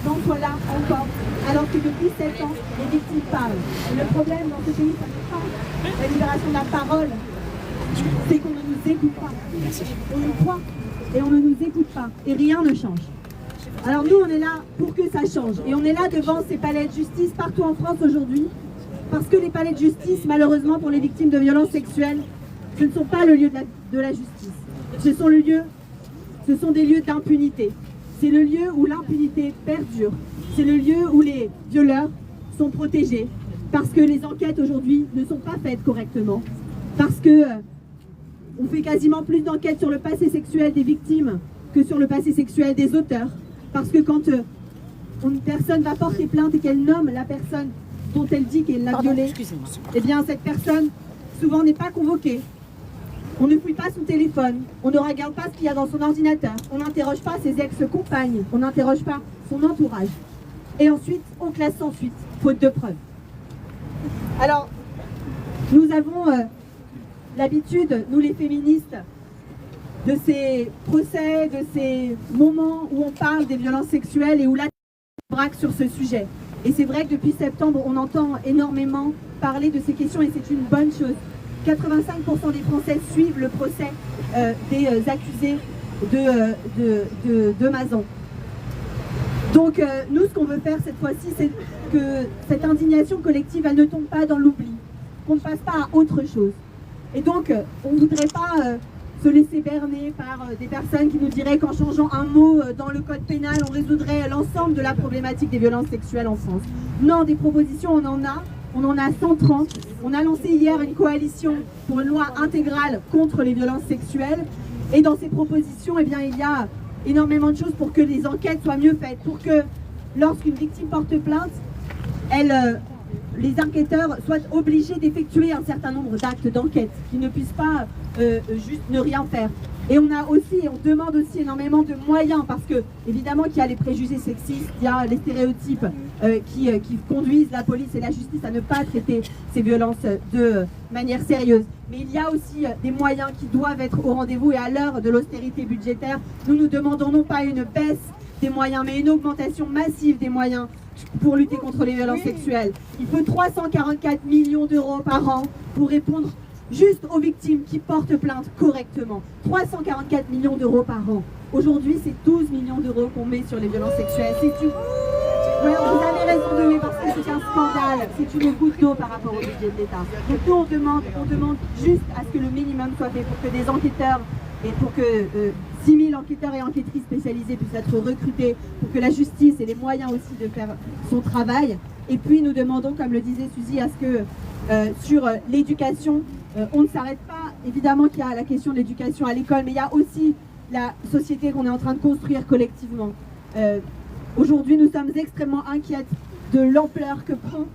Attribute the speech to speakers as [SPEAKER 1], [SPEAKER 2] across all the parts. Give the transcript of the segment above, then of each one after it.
[SPEAKER 1] n'en soit là encore, alors que depuis 7 ans, les victimes parlent. Et le problème dans ce pays, ça n'est pas la libération de la parole, c'est qu'on ne nous écoute pas. On nous croit et on ne nous écoute pas. Et rien ne change. Alors nous, on est là pour que ça change. Et on est là devant ces palais de justice partout en France aujourd'hui. Parce que les palais de justice, malheureusement pour les victimes de violences sexuelles, ce ne sont pas le lieu de la justice. Ce sont des lieux d'impunité. C'est le lieu où l'impunité perdure. C'est le lieu où les violeurs sont protégés. Parce que les enquêtes aujourd'hui ne sont pas faites correctement. Parce que on fait quasiment plus d'enquêtes sur le passé sexuel des victimes que sur le passé sexuel des auteurs. Parce que quand une personne va porter plainte et qu'elle nomme la personne dont elle dit qu'elle l'a violée, eh bien cette personne souvent n'est pas convoquée. On ne fouille pas son téléphone, on ne regarde pas ce qu'il y a dans son ordinateur, on n'interroge pas ses ex-compagnes, on n'interroge pas son entourage. Et ensuite, on classe sans suite, faute de preuves. Alors, nous avons l'habitude, nous les féministes, de ces procès, de ces moments où on parle des violences sexuelles et où la braque sur ce sujet. Et c'est vrai que depuis septembre, on entend énormément parler de ces questions et c'est une bonne chose. 85% des Français suivent le procès des accusés de Mazan. Donc nous, ce qu'on veut faire cette fois-ci, c'est que cette indignation collective, elle ne tombe pas dans l'oubli, qu'on ne passe pas à autre chose. Et donc, on ne voudrait pas se laisser berner par des personnes qui nous diraient qu'en changeant un mot dans le code pénal, on résoudrait l'ensemble de la problématique des violences sexuelles en France. Non, des propositions, on en a 130. On a lancé hier une coalition pour une loi intégrale contre les violences sexuelles. Et dans ces propositions, eh bien, il y a énormément de choses pour que les enquêtes soient mieux faites, pour que lorsqu'une victime porte plainte, les enquêteurs soient obligés d'effectuer un certain nombre d'actes d'enquête, qu'ils ne puissent pas juste ne rien faire. Et on demande aussi énormément de moyens, parce que évidemment qu'il y a les préjugés sexistes, il y a les stéréotypes qui conduisent la police et la justice à ne pas traiter ces violences de manière sérieuse. Mais il y a aussi des moyens qui doivent être au rendez-vous, et à l'heure de l'austérité budgétaire, nous demandons non pas une baisse des moyens, mais une augmentation massive des moyens pour lutter contre les violences sexuelles. Il faut 344 millions d'euros par an pour répondre juste aux victimes qui portent plainte correctement. 344 millions d'euros par an. Aujourd'hui, c'est 12 millions d'euros qu'on met sur les violences sexuelles. Vous avez raison de oui, parce que c'est un scandale. C'est une goutte d'eau par rapport au budget de l'État. Donc nous, on demande juste à ce que le minimum soit fait pour que des enquêteurs et pour que 6 000 enquêteurs et enquêtrices spécialisés puissent être recrutés, pour que la justice ait les moyens aussi de faire son travail. Et puis nous demandons, comme le disait Suzy, à ce que sur l'éducation, on ne s'arrête pas. Évidemment qu'il y a la question de l'éducation à l'école, mais il y a aussi la société qu'on est en train de construire collectivement. Aujourd'hui, nous sommes extrêmement inquiètes de l'ampleur que prend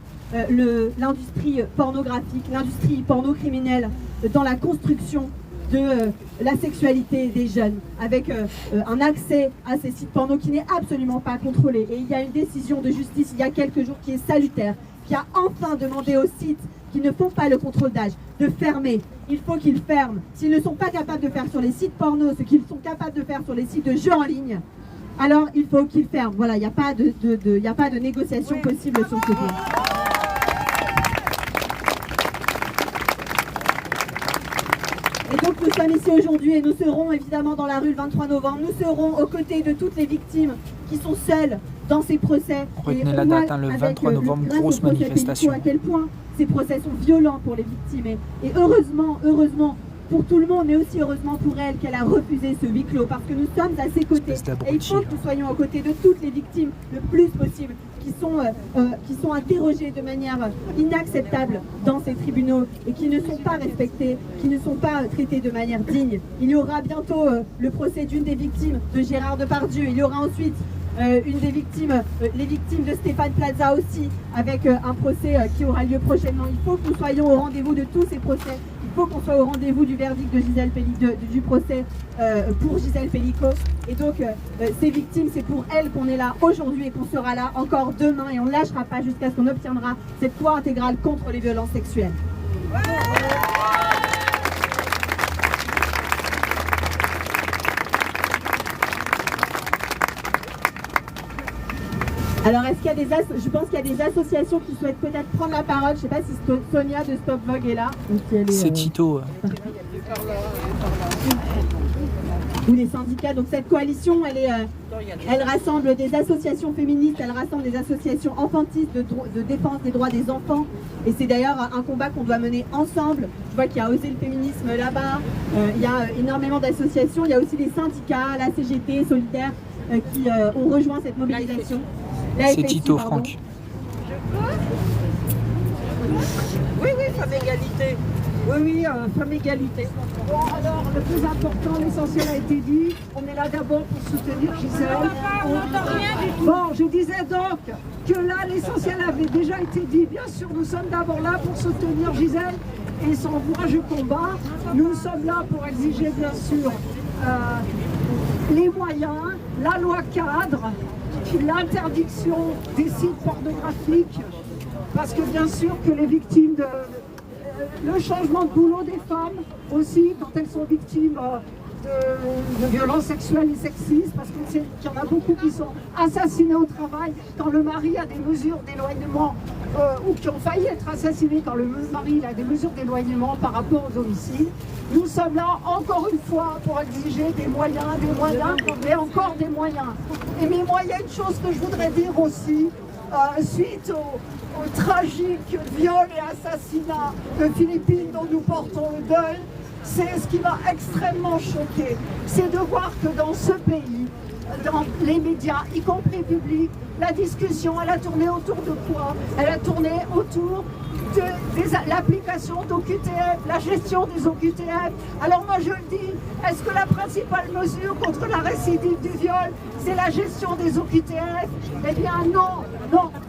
[SPEAKER 1] l'industrie pornographique, l'industrie porno-criminelle dans la construction de la sexualité des jeunes, avec un accès à ces sites porno qui n'est absolument pas contrôlé. Et il y a une décision de justice il y a quelques jours qui est salutaire, qui a enfin demandé aux sites qui ne font pas le contrôle d'âge de fermer. Il faut qu'ils ferment. S'ils ne sont pas capables de faire sur les sites porno ce qu'ils sont capables de faire sur les sites de jeux en ligne, alors il faut qu'ils ferment. Voilà, il n'y a pas de négociation possible sur ce point. Et donc nous sommes ici aujourd'hui et nous serons évidemment dans la rue le 23 novembre. Nous serons aux côtés de toutes les victimes qui sont seules dans ces procès.
[SPEAKER 2] Retenez la date, le 23 novembre, grosse manifestation.
[SPEAKER 1] À quel point ces procès sont violents pour les victimes. Et heureusement pour tout le monde, mais aussi heureusement pour elle qu'elle a refusé ce huis clos, parce que nous sommes à ses côtés. Et il faut que nous soyons aux côtés de toutes les victimes le plus possible, qui sont interrogées de manière inacceptable dans ces tribunaux et qui ne sont pas respectées, qui ne sont pas traitées de manière digne. Il y aura bientôt le procès d'une des victimes de Gérard Depardieu. Il y aura ensuite une des victimes, les victimes de Stéphane Plaza aussi, avec un procès qui aura lieu prochainement. Il faut que nous soyons au rendez-vous de tous ces procès. Il faut qu'on soit au rendez-vous du verdict de du procès pour Gisèle Pelicot. Et donc, ces victimes, c'est pour elles qu'on est là aujourd'hui et qu'on sera là encore demain. Et on ne lâchera pas jusqu'à ce qu'on obtiendra cette loi intégrale contre les violences sexuelles. Alors, est-ce qu'il y a je pense qu'il y a des associations qui souhaitent peut-être prendre la parole. Je ne sais pas si Sonia de Stop Vogue est là.
[SPEAKER 2] C'est Tito.
[SPEAKER 1] Ou les syndicats. Donc cette coalition, elle rassemble des associations féministes, elle rassemble des associations enfantistes de défense des droits des enfants. Et c'est d'ailleurs un combat qu'on doit mener ensemble. Je vois qu'il y a Oser le féminisme là-bas. Il y a énormément d'associations. Il y a aussi les syndicats, la CGT, Solidaire, qui ont rejoint cette mobilisation.
[SPEAKER 2] C'est Tito, Franck.
[SPEAKER 3] Oui, femme égalité. Oui, femme égalité. Bon, alors, le plus important, l'essentiel a été dit. On est là d'abord pour soutenir Gisèle. Bon, je disais donc que là, l'essentiel avait déjà été dit. Bien sûr, nous sommes d'abord là pour soutenir Gisèle et son courageux combat. Nous sommes là pour exiger, bien sûr, les moyens, la loi cadre, l'interdiction des sites pornographiques, parce que bien sûr que les victimes le changement de boulot des femmes aussi, quand elles sont victimes de violences sexuelles et sexistes, parce qu'on sait qu'il y en a beaucoup qui sont assassinés au travail quand le mari a des mesures d'éloignement, ou qui ont failli être assassinés quand le mari a des mesures d'éloignement par rapport au domicile. Nous sommes là encore une fois pour exiger des moyens, et encore des moyens. Mais moi, il y a une chose que je voudrais dire aussi, suite au tragique viol et assassinat de Philippines dont nous portons le deuil, c'est ce qui m'a extrêmement choqué, c'est de voir que dans ce pays, dans les médias, y compris publics, la discussion, elle a tourné autour de quoi? Elle a tourné autour de l'application d'OQTF, la gestion des OQTF. Alors moi je le dis, est-ce que la principale mesure contre la récidive du viol, c'est la gestion des OQTF? Eh bien non,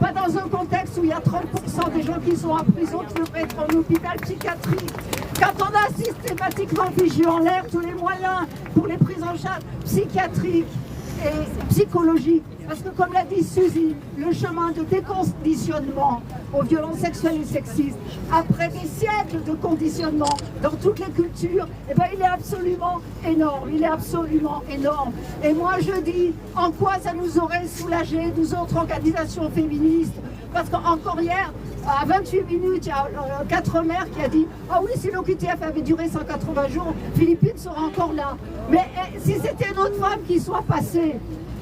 [SPEAKER 3] pas dans un contexte où il y a 30% des gens qui sont en prison qui devraient être en hôpital psychiatrique. Quand on a systématiquement figé en l'air tous les moyens pour les prises en charge psychiatriques et psychologiques, parce que comme l'a dit Suzy, le chemin de déconditionnement aux violences sexuelles et sexistes, après des siècles de conditionnement dans toutes les cultures, eh ben, il est absolument énorme, Et moi je dis, en quoi ça nous aurait soulagé, nous autres organisations féministes, parce qu'encore hier, à 28 minutes, il y a 4 maires qui a dit « Ah oui, si l'OQTF avait duré 180 jours, Philippines serait encore là. » Mais si c'était une autre femme qui soit passée,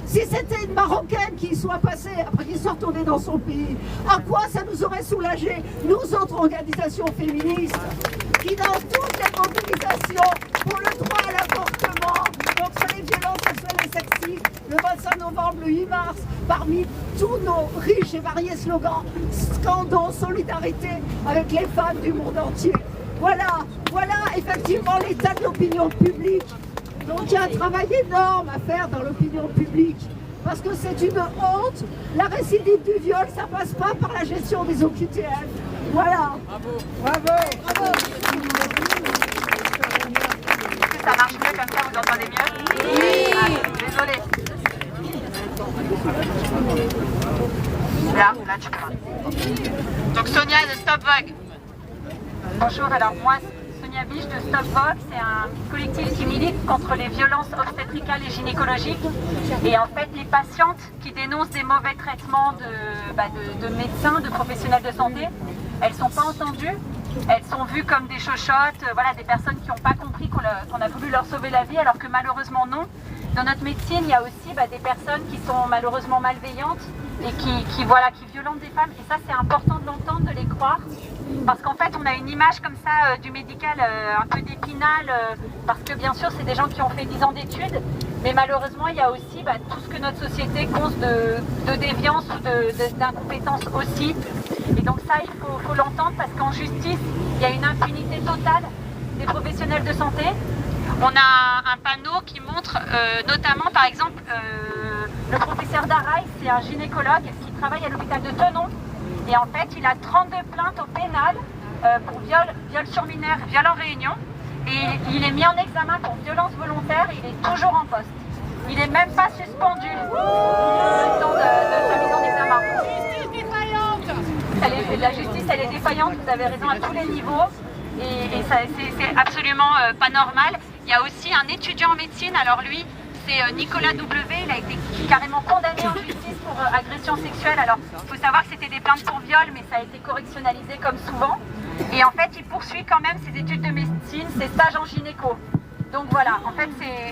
[SPEAKER 3] si c'était une Marocaine qui soit passée, après qu'il soit retourné dans son pays, à quoi ça nous aurait soulagé, nous autres organisations féministes, qui dans toutes les mobilisations pour le droit à l'avortement, donc sur les violences sexuelles et sexistes, le 25 novembre, le 8 mars, parmi tous nos riches et variés slogans, scandons solidarité avec les femmes du monde entier. Voilà effectivement l'état de l'opinion publique. Donc il y a un travail énorme à faire dans l'opinion publique, parce que c'est une honte. La récidive du viol, ça passe pas par la gestion des OQTF. Voilà. Bravo.
[SPEAKER 4] Ça marche mieux comme ça, vous entendez mieux? Oui. Ah, désolée. Là tu peux. Donc Sonia de Stop Vogue. Bonjour, alors moi Sonia Biche de Stop Vogue, c'est un collectif qui milite contre les violences obstétricales et gynécologiques. Et en fait, les patientes qui dénoncent des mauvais traitements de médecins, de professionnels de santé, elles ne sont pas entendues. Elles sont vues comme des chochottes, des personnes qui n'ont pas compris qu'on a voulu leur sauver la vie, alors que malheureusement non. Dans notre médecine, il y a aussi des personnes qui sont malheureusement malveillantes et qui violentent des femmes. Et ça, c'est important de l'entendre, de les croire. Parce qu'en fait, on a une image comme ça du médical un peu d'épinal, parce que bien sûr, c'est des gens qui ont fait 10 ans d'études. Mais malheureusement, il y a aussi tout ce que notre société cause de déviance ou d'incompétence aussi. Et donc ça, il faut l'entendre, parce qu'en justice, il y a une impunité totale des professionnels de santé. On a un panneau qui montre notamment, par exemple, le professeur Daraï, c'est un gynécologue qui travaille à l'hôpital de Tenon. Et en fait, il a 32 plaintes au pénal pour viol sur mineur, viol en réunion. Et il est mis en examen pour violence volontaire et il est toujours en poste. Il n'est même pas suspendu le temps de sa mise en examen. La justice, elle est défaillante, vous avez raison, à tous les niveaux. Et c'est absolument pas normal. Il y a aussi un étudiant en médecine, alors lui, c'est Nicolas W, il a été carrément condamné en justice pour agression sexuelle. Alors, il faut savoir que c'était des plaintes pour viol, mais ça a été correctionnalisé comme souvent. Et en fait, il poursuit quand même ses études de médecine, ses stages en gynéco. Donc voilà, en fait,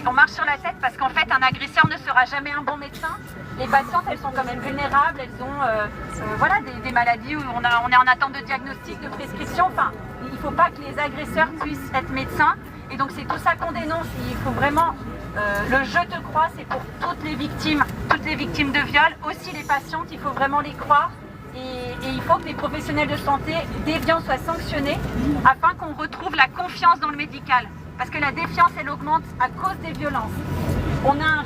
[SPEAKER 4] on marche sur la tête parce qu'en fait, un agresseur ne sera jamais un bon médecin. Les patientes, elles sont quand même vulnérables, elles ont voilà, des maladies où on est en attente de diagnostic, de prescription. Enfin, il ne faut pas que les agresseurs puissent être médecins. Et donc, c'est tout ça qu'on dénonce. Il faut vraiment... le je te crois, c'est pour toutes les victimes de viol, aussi les patientes, il faut vraiment les croire. Et il faut que les professionnels de santé déviants soient sanctionnés afin qu'on retrouve la confiance dans le médical. Parce que la défiance, elle augmente à cause des violences. On a un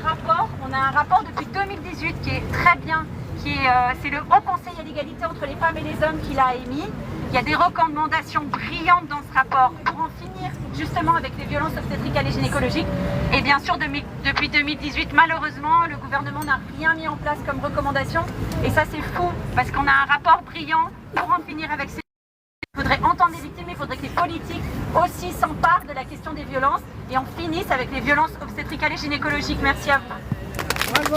[SPEAKER 4] rapport depuis 2018 qui est très bien, c'est le Haut Conseil à l'égalité entre les femmes et les hommes qui l'a émis. Il y a des recommandations brillantes dans ce rapport pour en finir justement avec les violences obstétricales et gynécologiques. Et bien sûr, depuis 2018, malheureusement, le gouvernement n'a rien mis en place comme recommandation. Et ça, c'est fou, parce qu'on a un rapport brillant pour en finir avec ces... Il faudrait entendre les victimes, il faudrait que les politiques aussi s'emparent de la question des violences et en finissent avec les violences obstétricales et gynécologiques. Merci à vous. Bravo.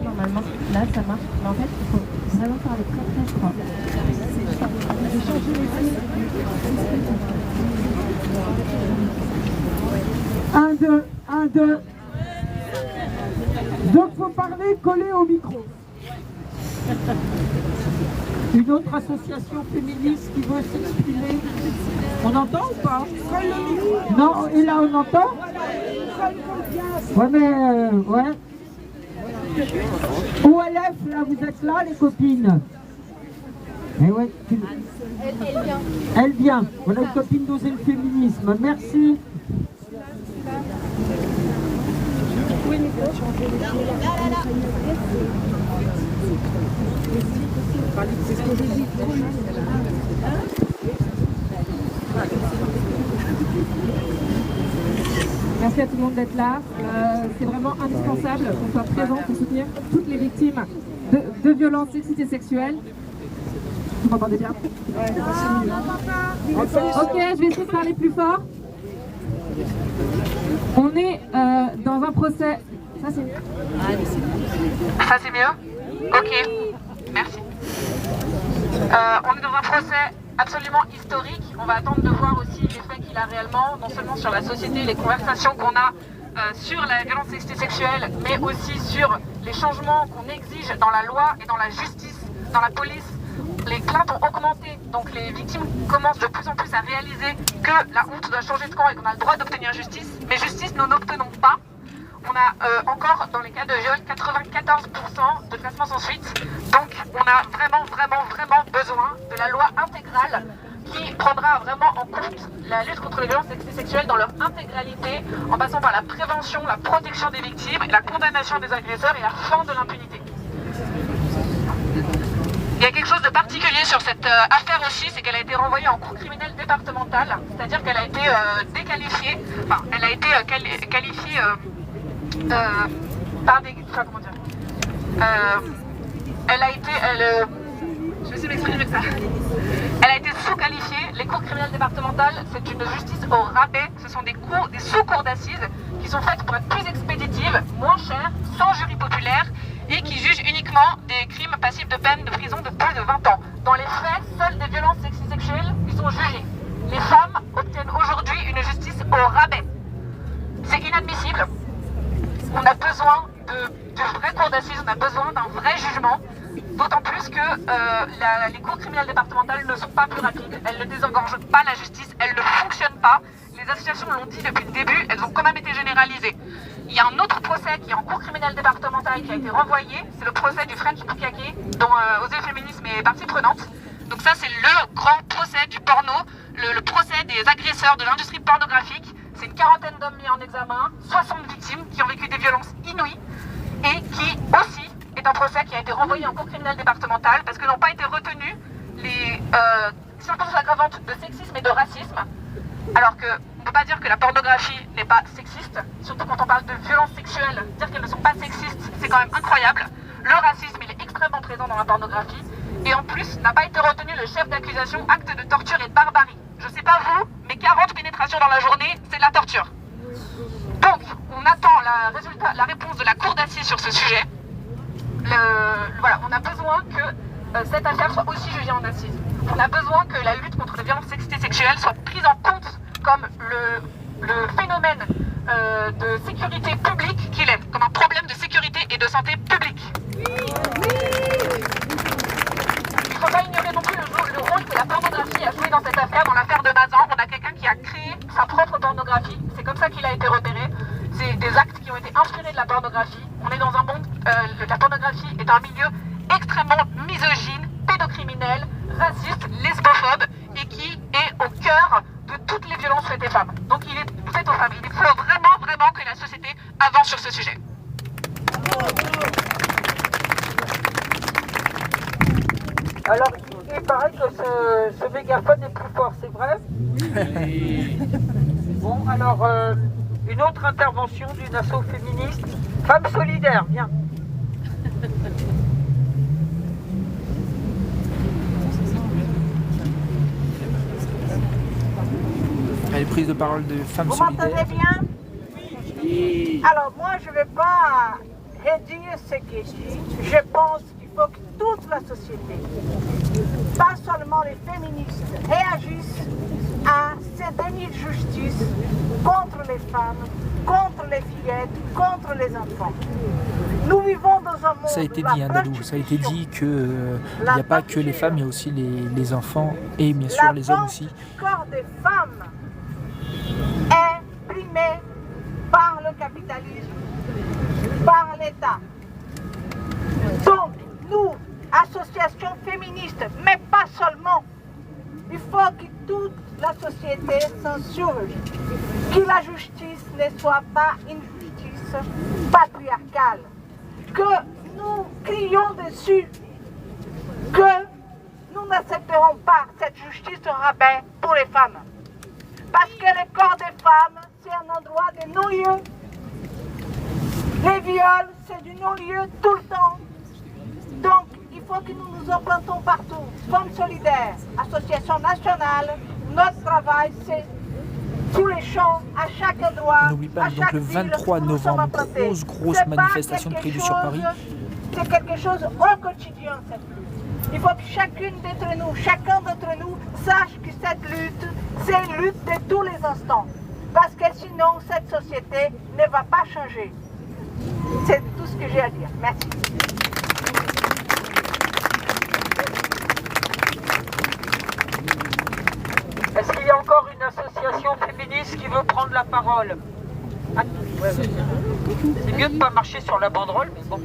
[SPEAKER 5] Normalement, là ça marche, mais en fait il faut vraiment parler très fort.
[SPEAKER 3] Un, deux. Donc faut parler collé au micro. Une autre association féministe qui veut s'exprimer. On entend ou pas? Non, et là on entend? Ouais mais ouais. OLF, là, vous êtes là, les copines? Eh ouais, elle vient. Voilà une copine d'Oser le féminisme. Merci.
[SPEAKER 6] Merci à tout le monde d'être là. C'est vraiment indispensable qu'on soit présent pour soutenir toutes les victimes de violences sexistes et sexuelles. Vous m'entendez bien? Ok, je vais essayer de parler plus fort. On est dans un procès... Ça c'est mieux?
[SPEAKER 4] Ça c'est mieux? Ok, merci. On est dans un procès absolument historique. On va attendre de voir aussi l'effet qu'il a réellement, non seulement sur la société, les conversations qu'on a sur la violence sexuelle, mais aussi sur les changements qu'on exige dans la loi et dans la justice, dans la police. Les plaintes ont augmenté, donc les victimes commencent de plus en plus à réaliser que la honte doit changer de camp et qu'on a le droit d'obtenir justice. Mais justice, nous n'obtenons pas. On a encore, dans les cas de viol, 94% de classement sans suite. Donc on a vraiment besoin de la loi intégrale qui prendra vraiment en compte la lutte contre les violences sexuelles dans leur intégralité, en passant par la prévention, la protection des victimes, la condamnation des agresseurs et la fin de l'impunité. Il y a quelque chose de particulier sur cette affaire aussi, c'est qu'elle a été renvoyée en cour criminelle départementale, c'est-à-dire qu'elle a été déqualifiée, enfin elle a été qualifiée par des... Enfin, comment dire, elle a été... je vais essayer de m'exprimer avec ça. Elle a été sous-qualifiée. Les cours criminelles départementales, c'est une justice au rabais. Ce sont des sous-cours d'assises qui sont faites pour être plus expéditives, moins chères, sans jury populaire et qui jugent uniquement des crimes passibles de peine de prison de plus de 20 ans. Dans les faits, seules des violences sexuelles y sont jugées. Les femmes obtiennent aujourd'hui une justice au rabais. C'est inadmissible. On a besoin de vraies cours d'assises, on a besoin d'un vrai jugement. D'autant plus que les cours criminelles départementales ne sont pas plus rapides, elles ne désengorgent pas la justice, elles ne fonctionnent pas. Les associations l'ont dit depuis le début, elles ont quand même été généralisées. Il y a un autre procès qui est en cour criminelle départementale qui a été renvoyé, c'est le procès du French Bukake, dont Oser le féminisme est partie prenante. Donc ça c'est le grand procès du porno, le procès des agresseurs de l'industrie pornographique. C'est une quarantaine d'hommes mis en examen, 60 victimes qui ont vécu des violences inouïes et qui aussi est un procès qui a été renvoyé en cour criminelle départementale parce que n'ont pas été retenues les circonstances aggravantes de sexisme et de racisme. Alors qu'on ne peut pas dire que la pornographie n'est pas sexiste, surtout quand on parle de violences sexuelles, dire qu'elles ne sont pas sexistes, c'est quand même incroyable. Le racisme, il est extrêmement présent dans la pornographie. Et en plus, n'a pas été retenu le chef d'accusation acte de torture et de barbarie. Je sais pas vous, mais 40 pénétrations dans la journée, c'est prise en compte comme le phénomène de sécurité publique qu'il est, comme un problème de sécurité et de santé publique. Il ne faut pas ignorer non plus le rôle que la pornographie a joué dans cette affaire, dans l'affaire de Mazan. On a quelqu'un qui a créé sa propre pornographie, c'est comme ça qu'il a été repéré. C'est des actes qui ont été inspirés de la pornographie. On est dans un monde, la pornographie est un milieu extrêmement misogyne, pédocriminel, raciste, lesbophobe et qui est au cœur de toutes les violences faites aux femmes. Donc il est fait aux femmes. Il faut vraiment, vraiment que la société avance sur ce sujet.
[SPEAKER 3] Alors, il paraît que ce mégaphone est plus fort, c'est vrai? Bon, alors, une autre intervention d'une asso féministe. Femmes solidaires, viens.
[SPEAKER 2] Elle est prise de parole de femmes
[SPEAKER 7] Vous
[SPEAKER 2] solidaires.
[SPEAKER 7] m'entendez bien? Oui. Alors moi je ne vais pas réduire ce qui est dit. Je pense qu'il faut que toute la société, pas seulement les féministes, réagissent à ces dénis de justice contre les femmes, contre les fillettes, contre les enfants. Nous vivons dans un monde
[SPEAKER 2] Ça a été
[SPEAKER 7] où la
[SPEAKER 2] dit, Dadou, ça a été dit qu'il n'y a pas que les femmes, il y a aussi les enfants et bien sûr les hommes aussi.
[SPEAKER 7] Le corps des femmes est primé par le capitalisme, par l'État. Donc, nous, associations féministes, mais pas seulement, il faut que toute la société s'insurge, que la justice ne soit pas une justice patriarcale, que nous crions dessus, que nous n'accepterons pas cette justice au rabais pour les femmes. Parce que le corps des femmes, c'est un endroit de non-lieu. Les viols, c'est du non-lieu tout le temps. Donc, il faut que nous nous implantons partout. Femmes solidaires, association nationale, notre travail, c'est tous les champs, à chaque endroit.
[SPEAKER 2] N'oublie pas,
[SPEAKER 7] à
[SPEAKER 2] donc
[SPEAKER 7] chaque
[SPEAKER 2] le
[SPEAKER 7] ville,
[SPEAKER 2] 23
[SPEAKER 7] nous sommes
[SPEAKER 2] novembre,
[SPEAKER 7] implantés.
[SPEAKER 2] grosse
[SPEAKER 7] C'est pas
[SPEAKER 2] manifestation
[SPEAKER 7] quelque
[SPEAKER 2] prévue sur Paris.
[SPEAKER 7] C'est quelque chose au quotidien, cette lutte. Il faut que chacune d'entre nous, chacun d'entre nous, sache que cette lutte, c'est une lutte de tous les instants. Parce que sinon, cette société ne va pas changer. C'est tout ce que j'ai à dire. Merci.
[SPEAKER 3] Est-ce qu'il y a encore une association féministe qui veut prendre la parole? Ah, ouais. C'est mieux de ne pas marcher sur la banderole, mais bon.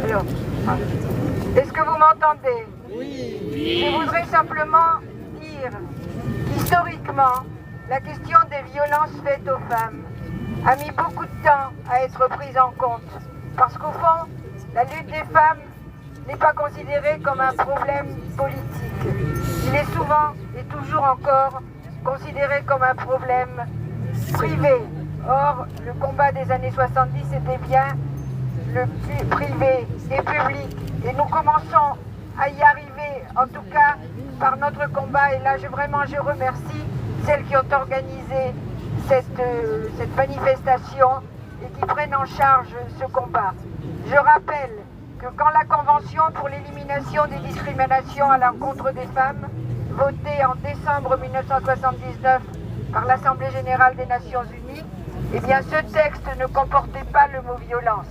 [SPEAKER 7] Alors, est-ce que vous m'entendez? Oui. Je voudrais simplement dire qu'historiquement, la question des violences faites aux femmes a mis beaucoup de temps à être prise en compte. Parce qu'au fond, la lutte des femmes n'est pas considérée comme un problème politique. Il est souvent et toujours encore considéré comme un problème privé. Or, le combat des années 70 était bien le privé et public. Et nous commençons à y arriver, en tout cas par notre combat. Et là, je remercie celles qui ont organisé cette manifestation et qui prennent en charge ce combat. Je rappelle que quand la Convention pour l'élimination des discriminations à l'encontre des femmes, votée en décembre 1979 par l'Assemblée générale des Nations Unies, eh bien ce texte ne comportait pas le mot violence.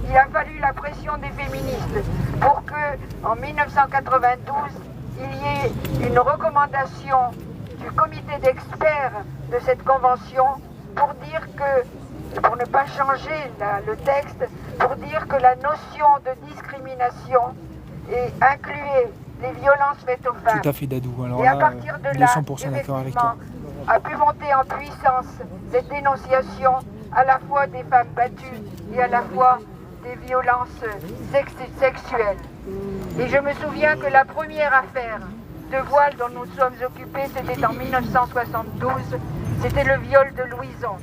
[SPEAKER 7] Il a fallu la pression des féministes pour que, en 1992, il y ait une recommandation du comité d'experts de cette convention pour dire que, pour ne pas changer le texte, pour dire que la notion de discrimination incluait les violences faites aux femmes.
[SPEAKER 2] Tout à fait, Dadou. Alors
[SPEAKER 7] et à
[SPEAKER 2] là,
[SPEAKER 7] partir de
[SPEAKER 2] on est
[SPEAKER 7] là,
[SPEAKER 2] 100% d'accord avec toi.
[SPEAKER 7] a pu monter en puissance cette dénonciation à la fois des femmes battues et à la fois des violences sexuelles. Et je me souviens que la première affaire de voile dont nous sommes occupés, c'était en 1972, c'était le viol de Louison.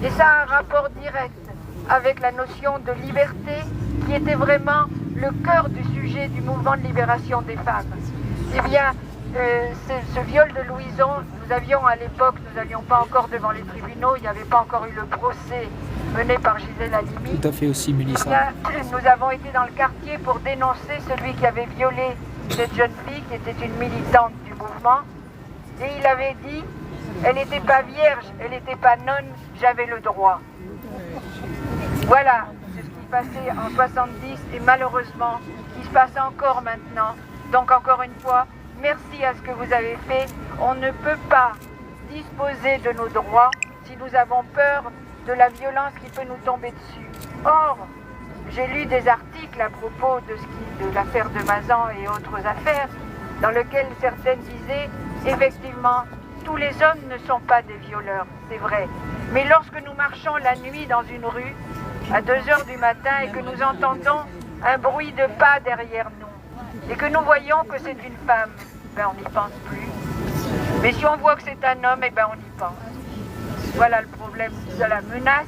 [SPEAKER 7] Et ça a un rapport direct avec la notion de liberté qui était vraiment le cœur du sujet du mouvement de libération des femmes. Eh bien, ce viol de Louison, nous avions pas encore devant les tribunaux, il n'y avait pas encore eu le procès mené par Gisèle Halimi.
[SPEAKER 2] Tout à fait aussi, Mélissa.
[SPEAKER 7] Nous avons été dans le quartier pour dénoncer celui qui avait violé cette jeune fille, qui était une militante du mouvement. Et il avait dit, elle n'était pas vierge, elle n'était pas nonne, j'avais le droit. Voilà, c'est ce qui passait en 70 et malheureusement, qui se passe encore maintenant. Donc encore une fois, merci à ce que vous avez fait. On ne peut pas disposer de nos droits si nous avons peur de la violence qui peut nous tomber dessus. Or, j'ai lu des articles à propos de l'affaire de Mazan et autres affaires, dans lesquelles certaines disaient, effectivement, tous les hommes ne sont pas des violeurs, c'est vrai. Mais lorsque nous marchons la nuit dans une rue, à 2 heures du matin, et que nous entendons un bruit de pas derrière nous, et que nous voyons que c'est une femme, ben on n'y pense plus. Mais si on voit que c'est un homme, eh ben on y pense. Voilà le problème de la menace,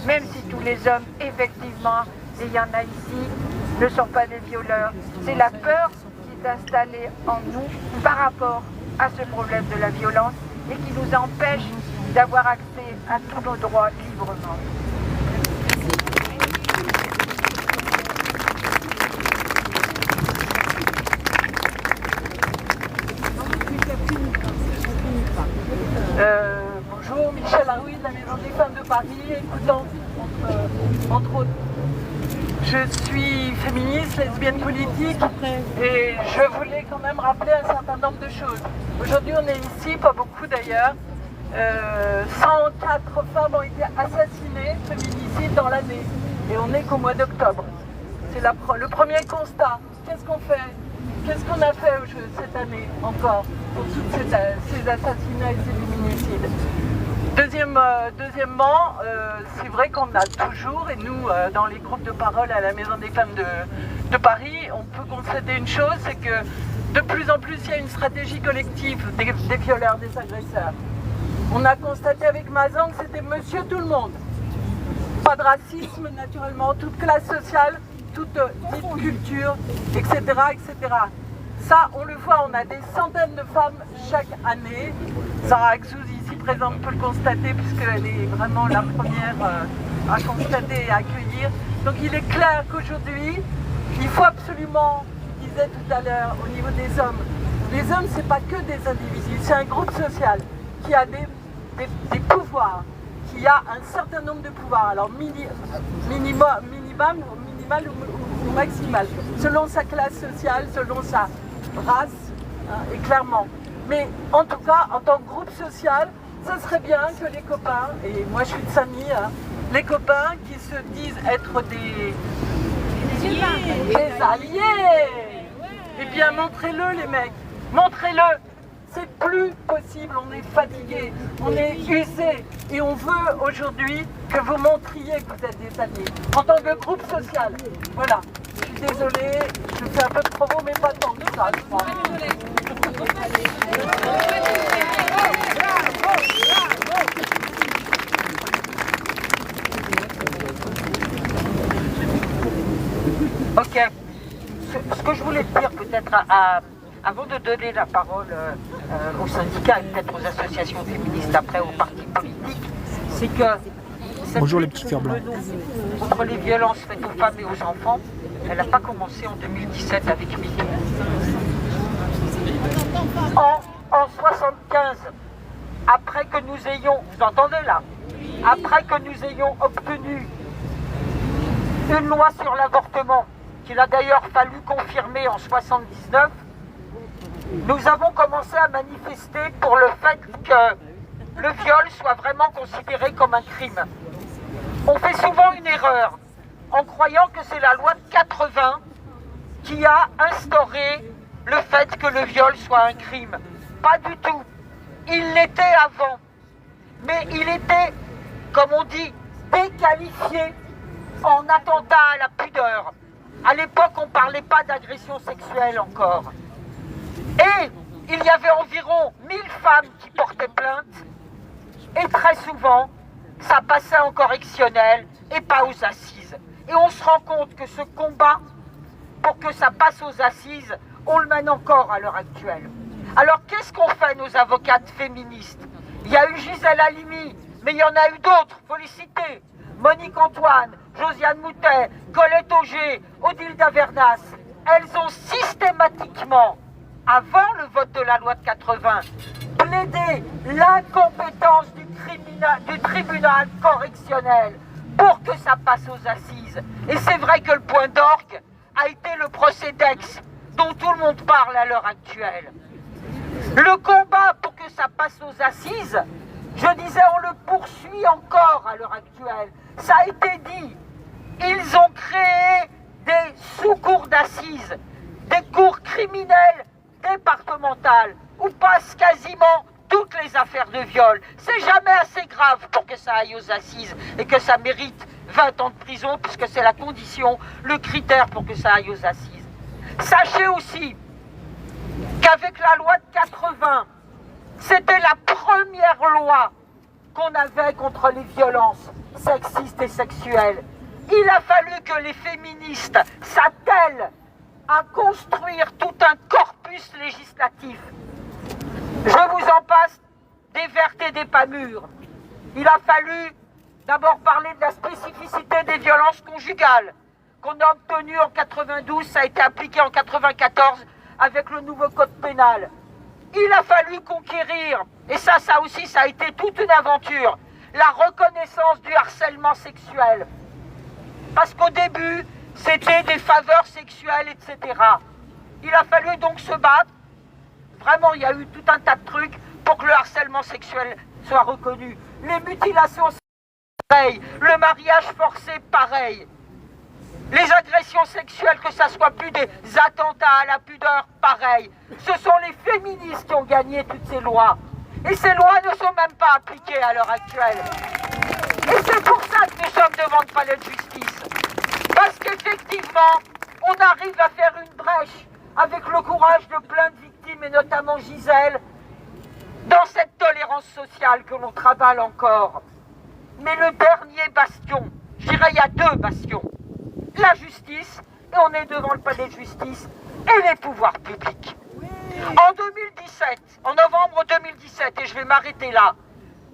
[SPEAKER 7] même si tous les hommes, effectivement, et il y en a ici, ne sont pas des violeurs. C'est la peur qui est installée en nous par rapport à ce problème de la violence et qui nous empêche d'avoir accès à tous nos droits librement.
[SPEAKER 3] Bonjour, Michel Arouille de la Maison des Femmes de Paris, écoutante entre autres. Je suis féministe, lesbienne politique et je voulais quand même rappeler un certain nombre de choses. Aujourd'hui on est ici, pas beaucoup d'ailleurs, 104 femmes ont été assassinées, féminicides dans l'année et on n'est qu'au mois d'octobre. C'est le premier constat. Qu'est-ce qu'on fait? Qu'est-ce qu'on a fait cette année encore pour tous ces assassinats et ces féminicides? Deuxièmement, c'est vrai qu'on a toujours, et nous, dans les groupes de parole à la Maison des Femmes de Paris, on peut constater une chose, c'est que de plus en plus, il y a une stratégie collective des violeurs, des agresseurs. On a constaté avec Mazan que c'était monsieur tout le monde. Pas de racisme, naturellement, toute classe sociale, toute dite culture, etc., etc. Ça, on le voit, on a des centaines de femmes chaque année. Sarah Axouz, ici présente, peut le constater, puisqu'elle est vraiment la première à constater et à accueillir. Donc il est clair qu'aujourd'hui, il faut absolument, je disais tout à l'heure, au niveau des hommes, les hommes, c'est pas que des individus, c'est un groupe social qui a des pouvoirs, qui a un certain nombre de pouvoirs, alors minimal ou maximal, selon sa classe sociale, selon sa race, et clairement. Mais en tout cas, en tant que groupe social, ça serait bien que les copains, et moi je suis de Samy, les copains qui se disent être des alliés, eh bien montrez-le les mecs, montrez-le. C'est plus possible, on est fatigué, on est usé et on veut aujourd'hui que vous montriez que vous êtes des alliés en tant que groupe social. Voilà, je suis désolée, je fais un peu de promo mais pas tant que ça, je crois.
[SPEAKER 8] Ok, ce que je voulais dire peut-être avant de donner la parole aux syndicats et peut-être aux associations féministes, après aux partis politiques, c'est que cette
[SPEAKER 2] Bonjour les
[SPEAKER 8] lutte
[SPEAKER 2] petits cœurs blancs.
[SPEAKER 8] contre les violences faites aux femmes et aux enfants, elle n'a pas commencé en 2017 avec MeToo. En 75, après que nous ayons, vous entendez là, après que nous ayons obtenu une loi sur l'avortement, qu'il a d'ailleurs fallu confirmer en 79, nous avons commencé à manifester pour le fait que le viol soit vraiment considéré comme un crime. On fait souvent une erreur en croyant que c'est la loi de 80 qui a instauré le fait que le viol soit un crime. Pas du tout. Il l'était avant. Mais il était, comme on dit, déqualifié en attentat à la pudeur. À l'époque, on ne parlait pas d'agression sexuelle encore. Et il y avait environ 1000 femmes qui portaient plainte. Et très souvent, ça passait en correctionnel et pas aux assises. Et on se rend compte que ce combat, pour que ça passe aux assises, on le mène encore à l'heure actuelle. Alors qu'est-ce qu'ont fait nos avocates féministes? Il y a eu Gisèle Halimi, mais il y en a eu d'autres, faut les citer. Monique Antoine, Josiane Moutet, Colette Auger, Odile Davernas. Elles ont systématiquement, avant le vote de la loi de 80, plaidé l'incompétence du tribunal correctionnel pour que ça passe aux assises. Et c'est vrai que le point d'orgue a été le procès d'Aix, dont tout le monde parle à l'heure actuelle. Le combat pour que ça passe aux assises, je disais, on le poursuit encore à l'heure actuelle. Ça a été dit. Ils ont créé des sous-cours d'assises, des cours criminelles départementales, où passent quasiment toutes les affaires de viol. C'est jamais assez grave pour que ça aille aux assises et que ça mérite 20 ans de prison, puisque c'est la condition, le critère pour que ça aille aux assises. Sachez aussi qu'avec la loi de 80, c'était la première loi qu'on avait contre les violences sexistes et sexuelles. Il a fallu que les féministes s'attellent à construire tout un corpus législatif. Je vous en passe des vertes et des pas mûres. Il a fallu d'abord parler de la spécificité des violences conjugales qu'on a obtenues en 92, ça a été appliqué en 94 avec le nouveau code pénal. Il a fallu conquérir, et ça aussi, ça a été toute une aventure, la reconnaissance du harcèlement sexuel. Parce qu'au début, c'était des faveurs sexuelles, etc. Il a fallu donc se battre. Vraiment, il y a eu tout un tas de trucs pour que le harcèlement sexuel soit reconnu. Les mutilations, pareil. Le mariage forcé, pareil. Les agressions sexuelles, que ça soit plus des attentats à la pudeur, pareil. Ce sont les féministes qui ont gagné toutes ces lois. Et ces lois ne sont même pas appliquées à l'heure actuelle. Et c'est pour ça que nous sommes devant le palais de justice. Parce qu'effectivement, on arrive à faire une brèche avec le courage de plein de victimes, et notamment Gisèle, dans cette tolérance sociale que l'on travaille encore. Mais le dernier bastion, je dirais il y a deux bastions, la justice, et on est devant le palais de justice, et les pouvoirs publics. En 2017, en novembre 2017, et je vais m'arrêter là,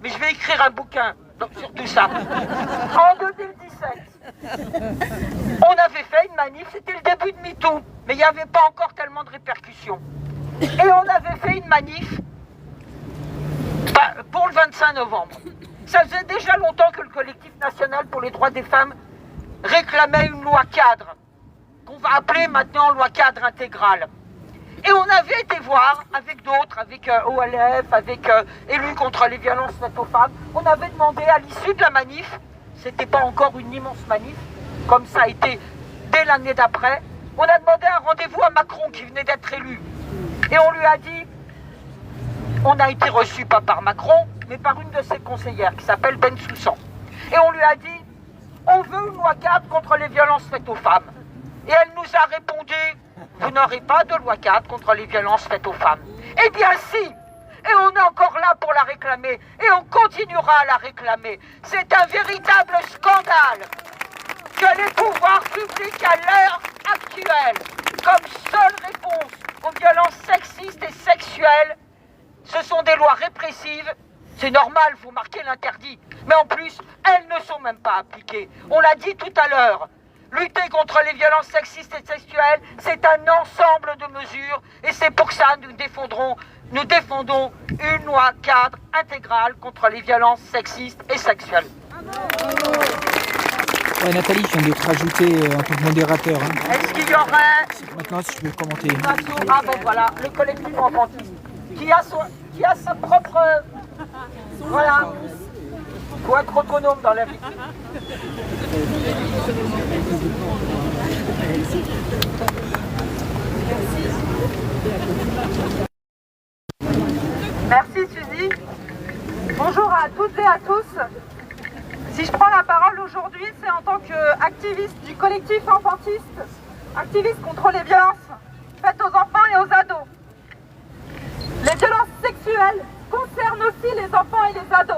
[SPEAKER 8] mais je vais écrire un bouquin sur tout ça. En 2017, on avait fait une manif, c'était le début de MeToo, mais il n'y avait pas encore tellement de répercussions. Et on avait fait une manif pour le 25 novembre. Ça faisait déjà longtemps que le collectif national pour les droits des femmes réclamait une loi cadre, qu'on va appeler maintenant loi cadre intégrale. Et on avait été voir avec d'autres, avec OLF, avec Élus contre les violences faites aux femmes, on avait demandé à l'issue de la manif, c'était pas encore une immense manif, comme ça a été dès l'année d'après, on a demandé un rendez-vous à Macron qui venait d'être élu. Et on lui a dit, on a été reçu pas par Macron, mais par une de ses conseillères qui s'appelle Bensoussan. Et on lui a dit, on veut une loi cadre contre les violences faites aux femmes. Et elle nous a répondu, vous n'aurez pas de loi cadre contre les violences faites aux femmes. Eh bien si, et on est encore là pour la réclamer, et on continuera à la réclamer. C'est un véritable scandale que les pouvoirs publics à l'heure actuelle, comme seule réponse aux violences sexistes et sexuelles, ce sont des lois répressives. C'est normal, vous marquez l'interdit. Mais en plus, elles ne sont même pas appliquées. On l'a dit tout à l'heure. Lutter contre les violences sexistes et sexuelles, c'est un ensemble de mesures. Et c'est pour ça que nous défendons une loi cadre intégrale contre les violences sexistes et sexuelles.
[SPEAKER 2] Ouais, Nathalie, je viens de te rajouter en tant que modérateur. Hein.
[SPEAKER 8] Est-ce qu'il y aurait...
[SPEAKER 2] Maintenant, si tu veux commenter.
[SPEAKER 8] Ah ben voilà, le collectif enfantiste, qui a sa propre... Voilà. Il faut être autonome dans la vie.
[SPEAKER 6] Merci Suzy. Bonjour à toutes et à tous. Si je prends la parole aujourd'hui, c'est en tant qu'activiste du collectif enfantiste, activiste contre les violences faites aux enfants et aux ados. Les violences sexuelles concernent aussi les enfants et les ados.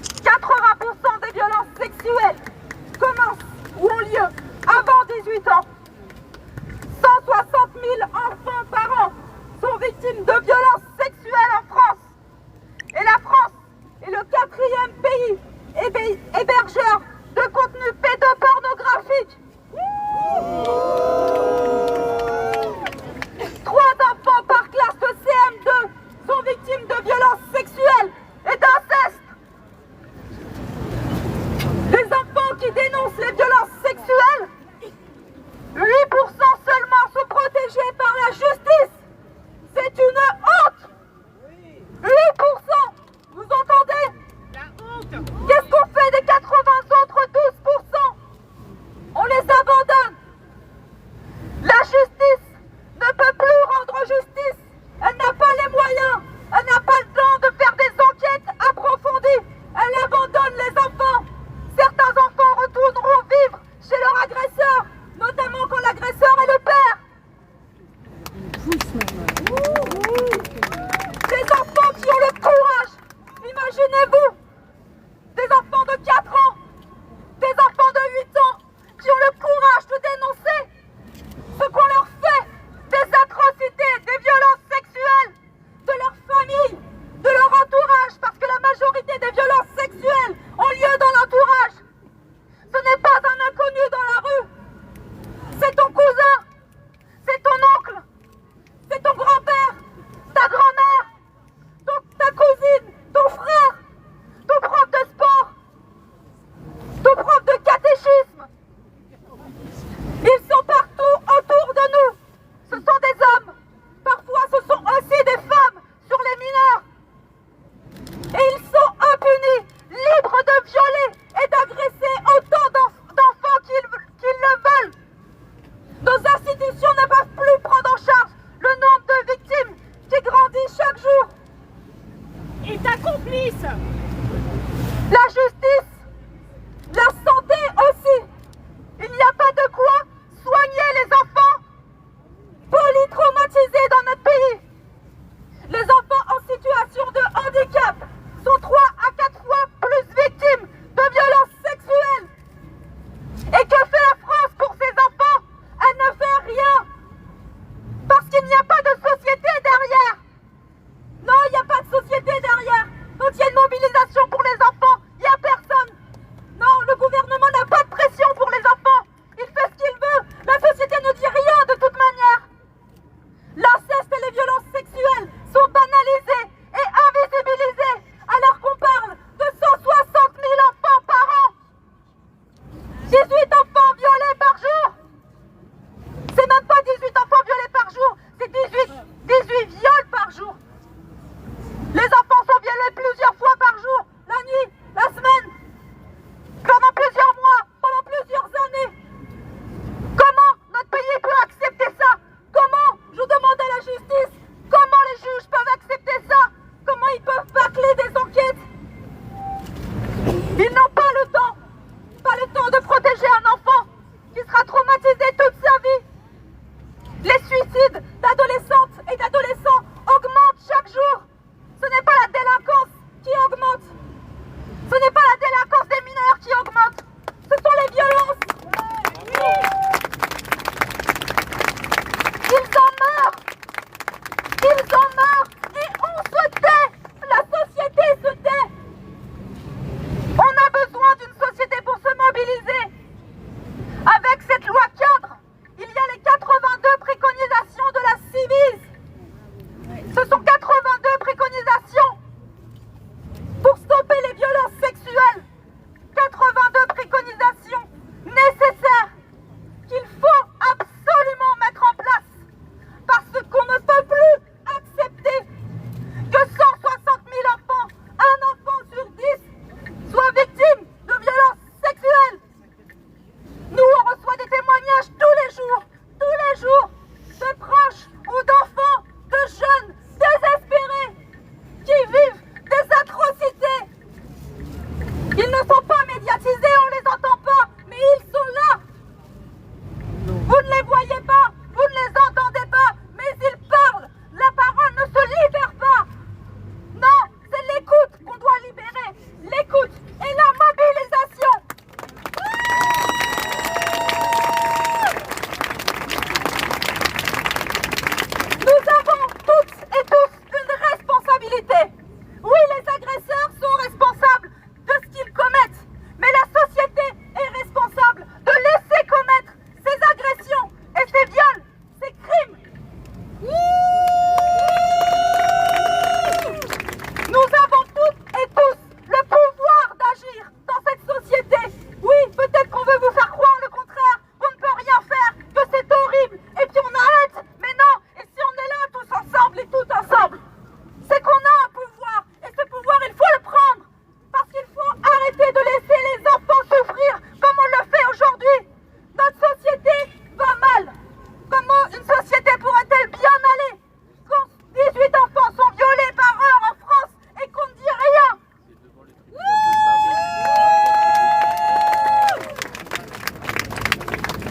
[SPEAKER 6] 80% des violences sexuelles commencent ou ont lieu avant 18 ans. 160 000 enfants par an sont victimes victimes de violences sexuelles en France. Et la France est le 4e pays hébergeur de contenu pédopornographique. 3 enfants par classe de CM2 sont victimes de violences sexuelles et d'inceste. Les enfants qui dénoncent les violences sexuelles, 8% seulement sont protégés par la justice. C'est une honte. 8%. Vous entendez? La honte. Qu'est-ce qu'on fait des 80 autres 12%?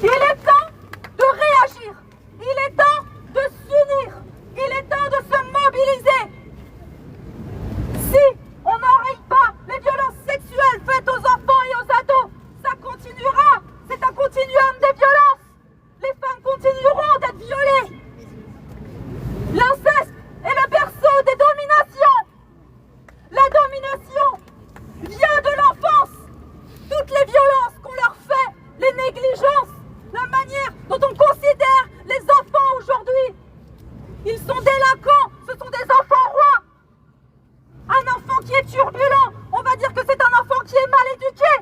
[SPEAKER 6] Il est temps de réagir. Il est temps de s'unir. Il est temps de se mobiliser. Si on n'enraye pas les violences sexuelles faites aux enfants et aux ados, ça continuera. C'est un continuum des violences. Les femmes continueront d'être violées. L'inceste est le berceau des dominations. La domination vient de l'enfance. Toutes les violences qu'on leur fait, les négligences, la manière dont on considère les enfants aujourd'hui. Ils sont délinquants, ce sont des enfants rois. Un enfant qui est turbulent, on va dire que c'est un enfant qui est mal éduqué.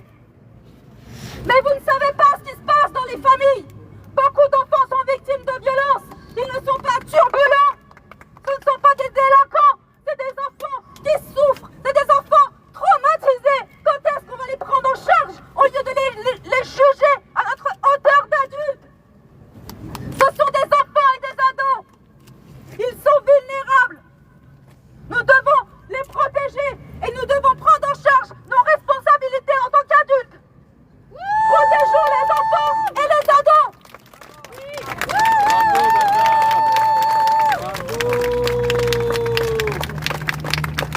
[SPEAKER 6] Mais vous ne savez pas ce qui se passe dans les familles. Beaucoup d'enfants sont victimes de violences. Ils ne sont pas turbulents. Ce ne sont pas des délinquants. C'est des enfants qui souffrent. C'est des enfants traumatisés. Quand est-ce qu'on va les prendre en charge au lieu de les juger à notre hauteur d'adultes? Ce sont des enfants et des ados. Ils sont vulnérables. Nous devons les protéger et nous devons prendre en charge nos responsabilités en tant qu'adultes. Protégeons les enfants et les ados.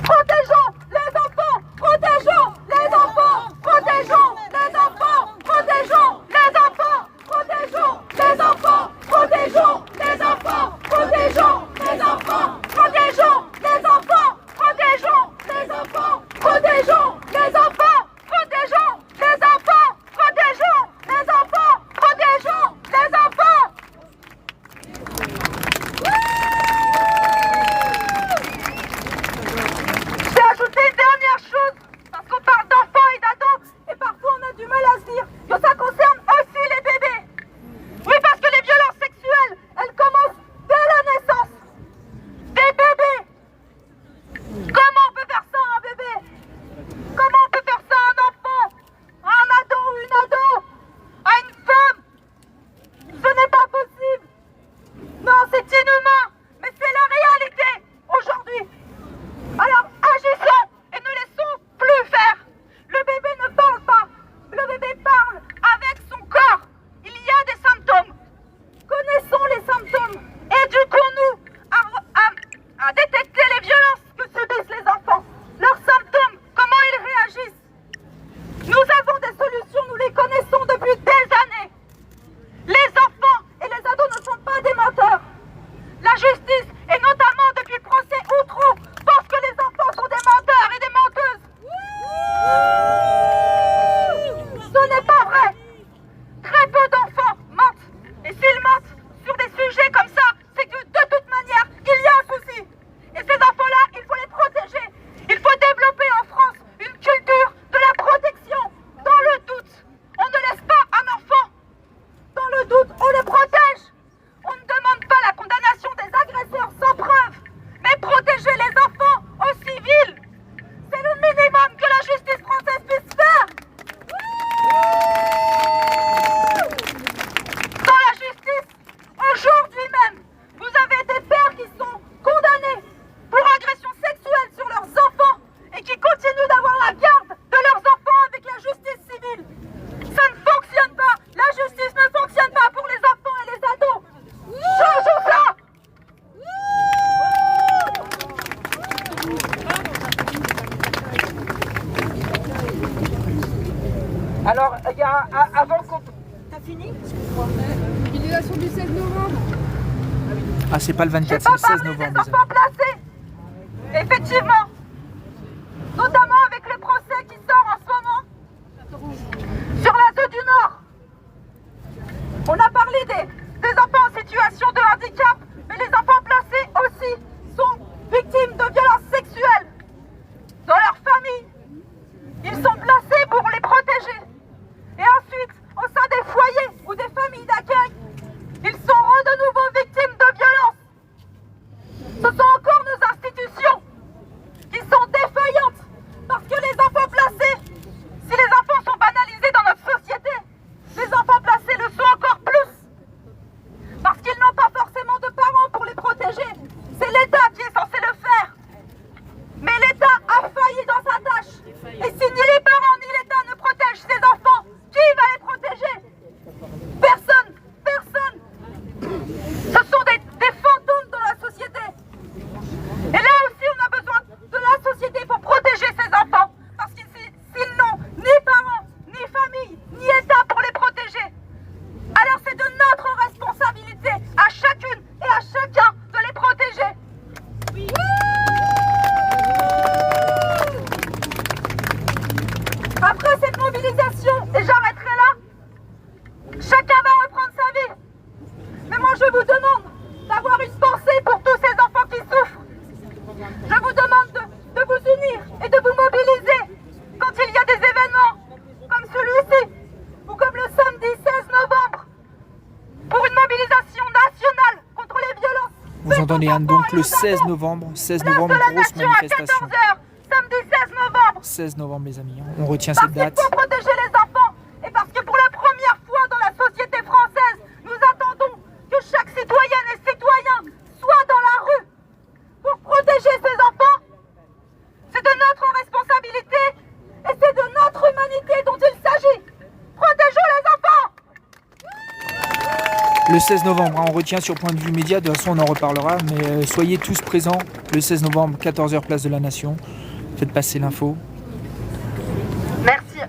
[SPEAKER 6] Protégeons les enfants, protégeons les enfants, protégeons les enfants, protégeons les enfants, protégeons les enfants, protégeons les enfants, protégeons les enfants, protégeons les enfants, protégeons les enfants, protégeons les enfants, protégeons les enfants, protégeons les enfants, protégeons les enfants. J'ai ajouté une dernière chose, parce qu'on parle d'enfants et d'ados, et parfois on a du mal à se dire que ça concerne aussi les bébés. Oui, parce que les violences sexuelles, elles commencent dès la naissance. Des bébés. Comment on peut faire ça à un bébé? Comment on peut faire ça à un enfant? À un ado ou une ado? À une femme? Ce n'est pas possible. Non, c'est inhumain, mais c'est la réalité aujourd'hui. Alors agissons et ne laissons plus faire. Le bébé ne parle pas. Le bébé parle avec son corps. Il y a des symptômes. Connaissons les symptômes. Éduquons-nous à détecter les violences que subissent les enfants. Leurs symptômes, comment ils réagissent. Nous avons des solutions, nous les connaissons depuis des années. Les enfants et les ados ne sont pas des menteurs. La justice, et notamment depuis le procès Outreau, pense que les enfants sont des menteurs et des menteuses. Ce n'est pas vrai. Très peu d'enfants mentent. Et s'ils mentent sur des sujets comme ça, c'est que de toute manière, il y a un souci. Et ces enfants-là, il faut les protéger. Il faut développer en France une culture de la protection. Dans le doute, on ne laisse pas un enfant. Dans le doute, on le protège. On ne demande pas la condamnation des agresseurs sans preuve, mais protéger les enfants au civil. C'est le minimum que la justice française puisse faire. Dans la justice, aujourd'hui même, vous avez des pères qui sont condamnés pour agression sexuelle sur leurs enfants et qui continuent d'avoir la garde de leurs enfants avec la justice civile. Ça ne fonctionne pas. La justice ne fonctionne pas pour les enfants et les ados. Changeons ça.
[SPEAKER 8] Alors, il y a avant qu'on...
[SPEAKER 6] T'as fini?
[SPEAKER 5] Mobilisation du 16 novembre.
[SPEAKER 2] Ah, c'est pas le 24,
[SPEAKER 6] J'ai
[SPEAKER 2] c'est
[SPEAKER 6] pas
[SPEAKER 2] le 16
[SPEAKER 6] parlé
[SPEAKER 2] novembre.
[SPEAKER 6] des enfants placés. Effectivement. Notamment avec le procès qui sort en ce moment sur la zone du Nord. On a parlé des enfants en situation de handicap, mais les enfants placés aussi sont victimes de violences sexuelles dans leur famille. Ils sont placés pour les protéger. Et ensuite, au sein des foyers ou des familles d'accueil, ils sont de nouveau victimes de violences. Ce sont encore nos institutions qui sont défaillantes parce que les enfants placés, si les enfants sont banalisés dans notre société, les enfants placés le sont encore plus. Parce qu'ils n'ont pas forcément de parents pour les protéger. C'est l'État qui est censé le faire. Quelqu'un va reprendre sa vie. Mais moi, je vous demande d'avoir une pensée pour tous ces enfants qui souffrent. Je vous demande de vous unir et de vous mobiliser quand il y a des événements comme celui-ci ou comme le samedi 16 novembre pour une mobilisation nationale contre les violences.
[SPEAKER 2] Vous entendez hein, donc le 16 novembre, grosse manifestation.
[SPEAKER 6] 14 h, samedi 16 novembre.
[SPEAKER 2] 16 novembre les amis, on retient cette date.
[SPEAKER 6] Pour protéger les enfants et parce que pour la première fois dans la société française, nous attendons que chaque citoyenne et citoyen soit dans la rue pour protéger ses enfants. C'est de notre responsabilité et c'est de notre humanité dont il s'agit. Protégeons les enfants.
[SPEAKER 2] Le 16 novembre, hein, on retient sur point de vue média, de toute façon on en reparlera, mais soyez tous présents le 16 novembre, 14h, place de la Nation. Faites passer l'info.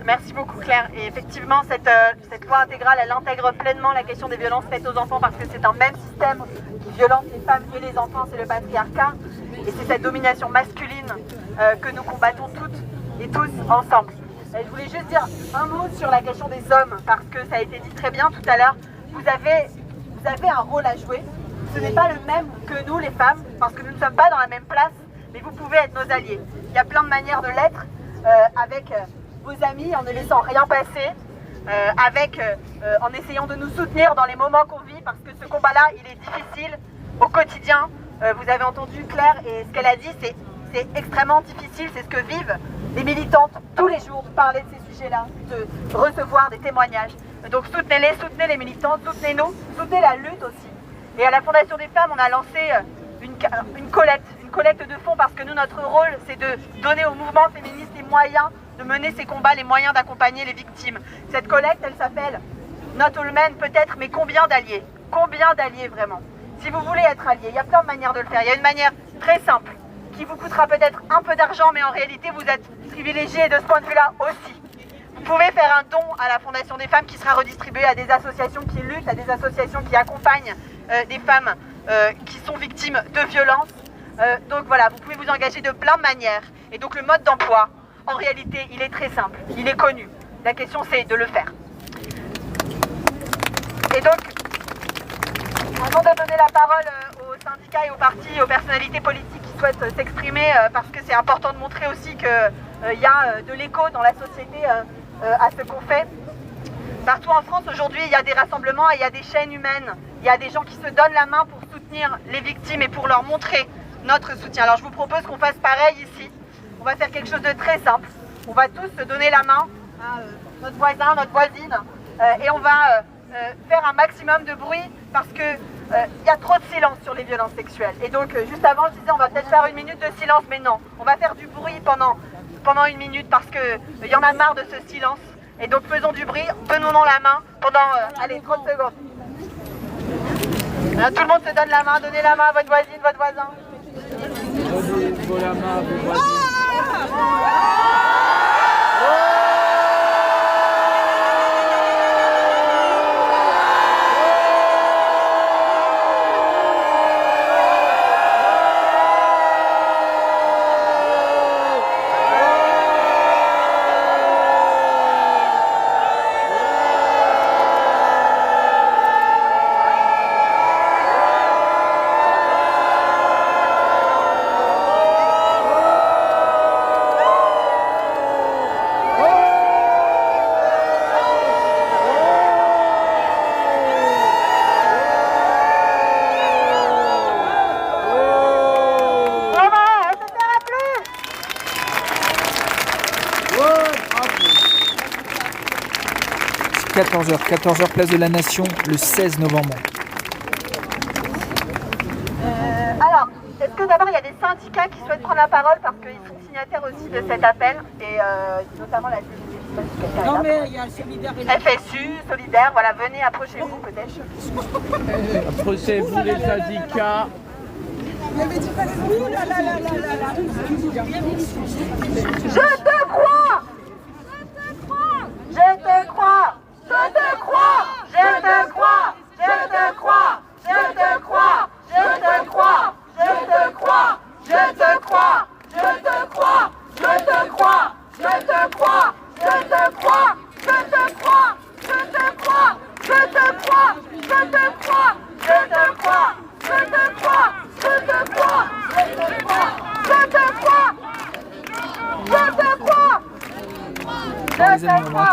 [SPEAKER 6] Merci beaucoup Claire. Et effectivement, cette loi intégrale, elle intègre pleinement la question des violences faites aux enfants parce que c'est un même système qui violente les femmes et les enfants, c'est le patriarcat. Et c'est cette domination masculine que nous combattons toutes et tous ensemble. Et je voulais juste dire un mot sur la question des hommes parce que ça a été dit très bien tout à l'heure. Vous avez un rôle à jouer. Ce n'est pas le même que nous les femmes parce que nous ne sommes pas dans la même place, mais vous pouvez être nos alliés. Il y a plein de manières de l'être avec vos amis en ne laissant rien passer, en essayant de nous soutenir dans les moments qu'on vit parce que ce combat-là, il est difficile au quotidien. Vous avez entendu Claire et ce qu'elle a dit, c'est extrêmement difficile, c'est ce que vivent les militantes tous les jours, de parler de ces sujets-là, de recevoir des témoignages. Donc soutenez-les, soutenez les militantes, soutenez-nous, soutenez la lutte aussi. Et à la Fondation des Femmes, on a lancé une collecte de fonds parce que nous, notre rôle, c'est de donner au mouvement féministe les moyens de mener ces combats, les moyens d'accompagner les victimes. Cette collecte, elle s'appelle Not All Men peut-être, mais combien d'alliés? Combien d'alliés vraiment? Si vous voulez être allié, il y a plein de manières de le faire. Il y a une manière très simple, qui vous coûtera peut-être un peu d'argent, mais en réalité, vous êtes privilégié de ce point de vue-là aussi. Vous pouvez faire un don à la Fondation des Femmes qui sera redistribué à des associations qui luttent, à des associations qui accompagnent des femmes qui sont victimes de violences. Donc voilà, vous pouvez vous engager de plein de manières. Et donc le mode d'emploi, en réalité, il est très simple, il est connu. La question, c'est de le faire. Et donc, avant de donner la parole aux syndicats et aux partis, aux personnalités politiques qui souhaitent s'exprimer, parce que c'est important de montrer aussi qu'il y a de l'écho dans la société à ce qu'on fait. Partout en France, aujourd'hui, il y a des rassemblements et il y a des chaînes humaines. Il y a des gens qui se donnent la main pour soutenir les victimes et pour leur montrer notre soutien. Alors je vous propose qu'on fasse pareil ici. On va faire quelque chose de très simple. On va tous se donner la main à notre voisin, notre voisine, et on va faire un maximum de bruit parce que il y a trop de silence sur les violences sexuelles. Et donc juste avant, je disais on va peut-être faire une minute de silence, mais non, on va faire du bruit pendant une minute parce que il y en a marre de ce silence. Et donc faisons du bruit, tenons-nous la main pendant allez, 30 secondes. Là, tout le monde se donne la main, donnez la main à votre voisine, votre voisin.
[SPEAKER 2] Donnez la main à vos voisins. « 14h, place de la Nation, le 16 novembre. »
[SPEAKER 6] Alors, est-ce que d'abord il y a des syndicats qui souhaitent prendre la parole parce qu'ils sont signataires aussi de cet appel et notamment la CGT.
[SPEAKER 3] Non mais il y a le Solidaire et la
[SPEAKER 6] FSU, Solidaire, voilà, venez, approchez-vous peut-être.
[SPEAKER 9] Approchez-vous les syndicats.
[SPEAKER 3] Ouh là là là là là là.
[SPEAKER 6] Je te crois! Je te crois! Je te crois! Je te crois! Je te crois! Je te crois! Je te crois! Je te crois! Je te crois! Je te crois! Je te crois! Je te crois! Je te crois! Je te crois! Je te crois! Je te crois!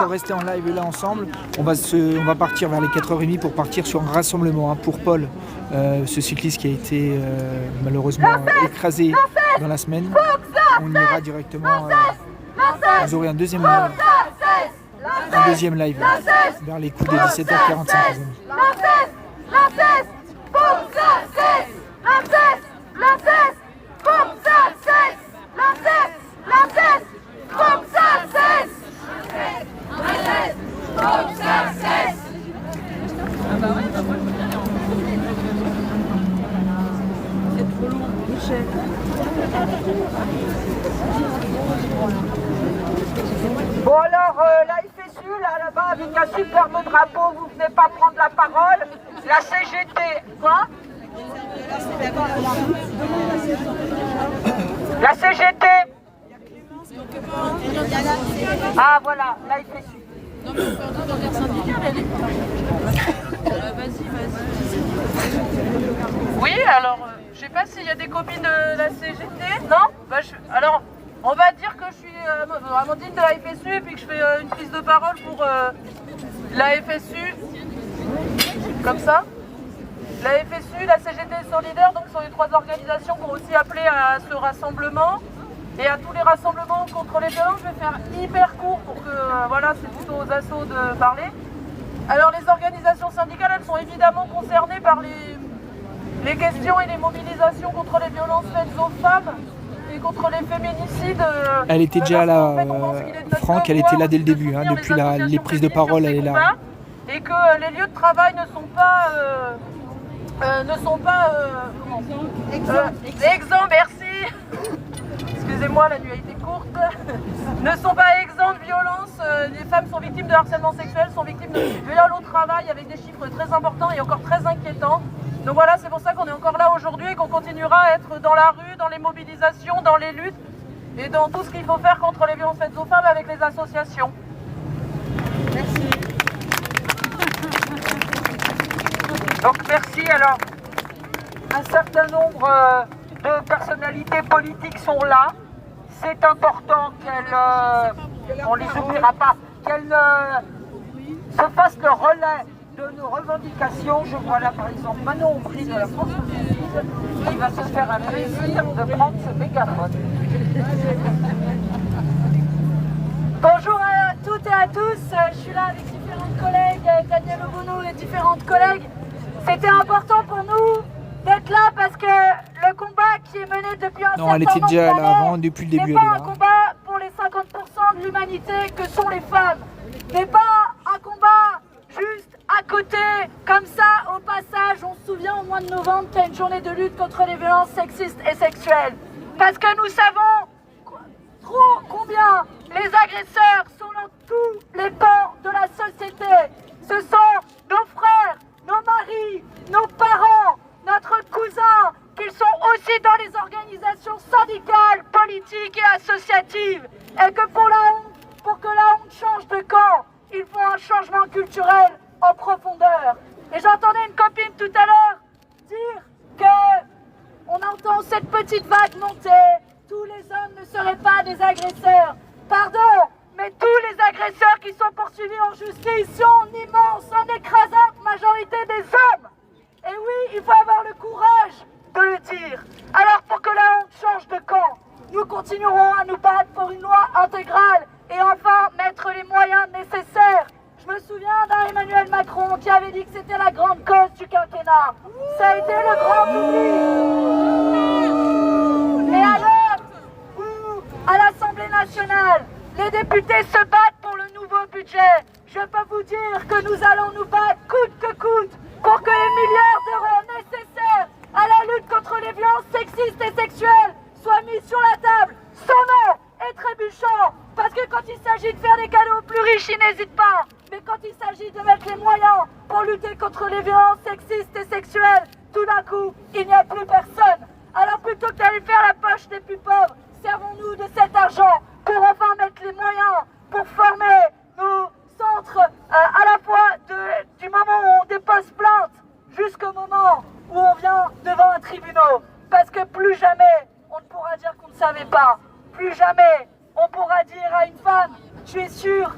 [SPEAKER 2] encore rester en live là ensemble. On va partir vers les 4h30 pour partir sur un rassemblement hein, pour Paul, ce cycliste qui a été malheureusement écrasé dans la semaine. On ira directement. Vous aurez un deuxième live vers les coups des 17h45.
[SPEAKER 8] Bon alors, la FSU, là-bas, avec un superbe drapeau, vous venez pas prendre la parole. La CGT, quoi? La CGT. Ah voilà, la FSU.
[SPEAKER 10] Non mais on peut entendre l'air syndical, elle est... Vas-y. Oui, alors, je sais pas s'il y a des copines de la CGT. Non bah, alors, on va dire que je suis Amandine de la FSU et puis que je fais une prise de parole pour la FSU. Comme ça. La FSU, la CGT et Solidaire, donc sont les trois organisations qui ont aussi appelé à ce rassemblement. Et à tous les rassemblements contre les violences, je vais faire hyper court pour que, voilà, c'est plutôt aux assos de parler. Alors les organisations syndicales, elles sont évidemment concernées par les questions et les mobilisations contre les violences faites aux femmes et contre les féminicides.
[SPEAKER 2] Elle était déjà là, Franck, elle était là dès le début, hein, depuis les prises de parole, elle est là.
[SPEAKER 10] Et que les lieux de travail ne sont pas exempts, merci. Excusez-moi, la nuit a été courte. Ne sont pas exempts de violence. Les femmes sont victimes de harcèlement sexuel, sont victimes de viol au travail avec des chiffres très importants et encore très inquiétants. Donc voilà, c'est pour ça qu'on est encore là aujourd'hui et qu'on continuera à être dans la rue, dans les mobilisations, dans les luttes et dans tout ce qu'il faut faire contre les violences faites aux femmes avec les associations.
[SPEAKER 8] Merci. Donc merci. Alors, un certain nombre de personnalités politiques sont là. C'est important qu'elles, on les oubliera pas, qu'elles se fassent le relais de nos revendications. Je vois là par exemple Manon Aubry de la France Insoumise qui va se faire un plaisir de prendre ce mégaphone.
[SPEAKER 11] Bonjour à toutes et à tous, je suis là avec différentes collègues, Daniel Obono et différentes collègues. C'était important pour nous d'être là parce que le combat qui est mené depuis un certain nombre d'années...
[SPEAKER 2] Non, elle était déjà là avant, depuis le début.
[SPEAKER 11] N'est pas un combat pour les 50% de l'humanité que sont les femmes. N'est pas un combat juste à côté, comme ça, au passage. On se souvient au mois de novembre qu'il y a une journée de lutte contre les violences sexistes et sexuelles. Parce que nous savons trop combien les agresseurs sont dans tous les pans de la société. Ce sont nos frères, nos maris, nos parents, notre cousin, qu'ils sont aussi dans les organisations syndicales, politiques et associatives. Et que pour que la honte change de camp, il faut un changement culturel en profondeur. Et j'entendais une copine tout à l'heure dire que on entend cette petite vague monter, tous les hommes ne seraient pas des agresseurs. Pardon, mais tous les agresseurs qui sont poursuivis en justice sont en immense, en écrasante majorité des hommes. Et oui, il faut avoir le courage de le dire. Alors pour que la honte change de camp, nous continuerons à nous battre pour une loi intégrale et enfin mettre les moyens nécessaires. Je me souviens d'un Emmanuel Macron qui avait dit que c'était la grande cause du quinquennat. Ça a été le grand oubli. Et alors, à l'Assemblée nationale, les députés se battent pour le nouveau budget. Je peux vous dire que nous allons nous battre coûte que coûte pour que les milliards d'euros nécessaires à la lutte contre les violences sexistes et sexuelles soient mis sur la table, sans nom et trébuchant. Parce que quand il s'agit de faire des cadeaux aux plus riches, ils n'hésitent pas. Mais quand il s'agit de mettre les moyens pour lutter contre les violences sexistes et sexuelles, tout d'un coup, il n'y a plus personne. Alors plutôt que d'aller faire la poche des plus pauvres, servons-nous de cet argent pour enfin mettre les moyens pour former nos centres à la fois du moment où on dépose plainte jusqu'au moment où on vient devant un tribunal. Parce que plus jamais on ne pourra dire qu'on ne savait pas. Plus jamais on pourra dire à une femme, tu es sûre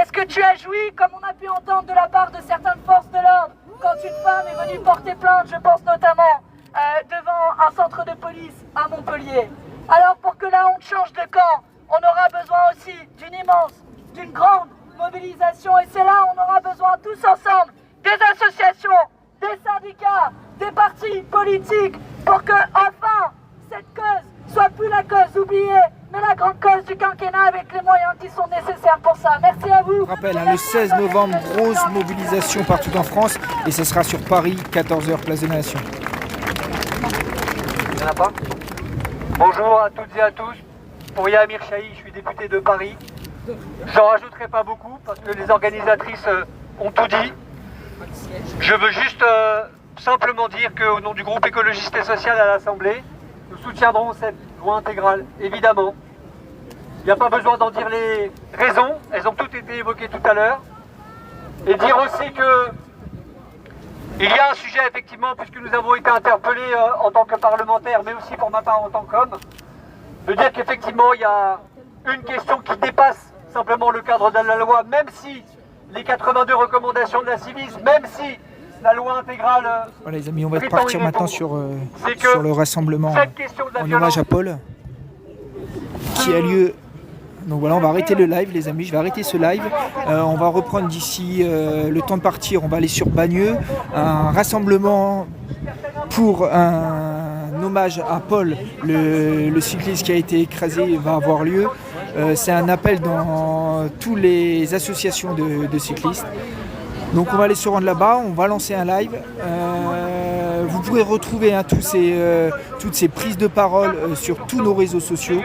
[SPEAKER 11] Est-ce que tu as joui, comme on a pu entendre de la part de certaines forces de l'ordre, quand une femme est venue porter plainte, je pense notamment devant un centre de police à Montpellier? Alors pour que la honte change de camp, on aura besoin aussi d'une grande mobilisation, et c'est là où on aura besoin tous ensemble des associations, des syndicats, des partis politiques, pour que enfin cette cause soit plus la cause oubliée, mais la grande cause du quinquennat avec les moyens qui sont nécessaires pour ça. Merci à vous.
[SPEAKER 2] Je rappelle, le 16 novembre, grosse mobilisation partout en France, et ce sera sur Paris, 14h, place de la Nation.
[SPEAKER 12] Il n'y en a pas? Bonjour à toutes et à tous. Pouria Amir Chahi, je suis député de Paris. J'en rajouterai pas beaucoup parce que les organisatrices ont tout dit. Je veux juste simplement dire qu'au nom du groupe écologiste et social à l'Assemblée, nous soutiendrons cette loi intégrale, évidemment. Il n'y a pas besoin d'en dire les raisons, elles ont toutes été évoquées tout à l'heure. Et dire aussi que il y a un sujet, effectivement, puisque nous avons été interpellés en tant que parlementaires, mais aussi pour ma part en tant qu'homme, de dire qu'effectivement, il y a une question qui dépasse simplement le cadre de la loi, même si les 82 recommandations de la Civis, même si la loi intégrale...
[SPEAKER 2] Voilà les amis, on va partir maintenant sur le rassemblement en hommage à Paul, qui a lieu... Donc voilà, on va arrêter le live les amis, je vais arrêter ce live. On va reprendre d'ici le temps de partir, on va aller sur Bagneux. Un rassemblement pour un hommage à Paul, le cycliste qui a été écrasé, va avoir lieu. C'est un appel dans toutes les associations de cyclistes. Donc on va aller se rendre là-bas, on va lancer un live. Vous pourrez retrouver toutes ces prises de parole sur tous nos réseaux sociaux.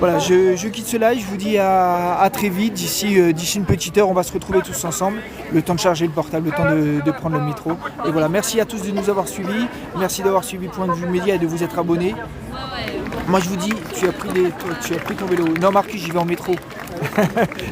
[SPEAKER 2] Voilà, je quitte ce live, je vous dis à très vite, d'ici une petite heure, on va se retrouver tous ensemble, le temps de charger le portable, le temps de prendre le métro. Et voilà, merci à tous de nous avoir suivis, merci d'avoir suivi Point de Vue Média et de vous être abonnés. Moi je vous dis, tu as pris ton vélo. Non Marcus, j'y vais en métro.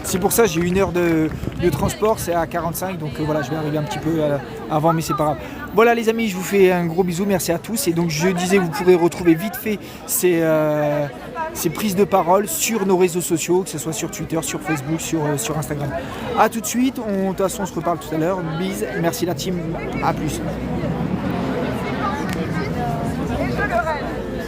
[SPEAKER 2] C'est pour ça, j'ai 1 heure de transport, c'est à 45, donc voilà, je vais arriver un petit peu avant, mais c'est pas grave. Voilà les amis, je vous fais un gros bisou, merci à tous. Et donc je disais, vous pourrez retrouver vite fait ces prises de parole sur nos réseaux sociaux, que ce soit sur Twitter, sur Facebook, sur Instagram. A tout de suite, de toute façon on se reparle tout à l'heure. Bise, merci la team, à plus.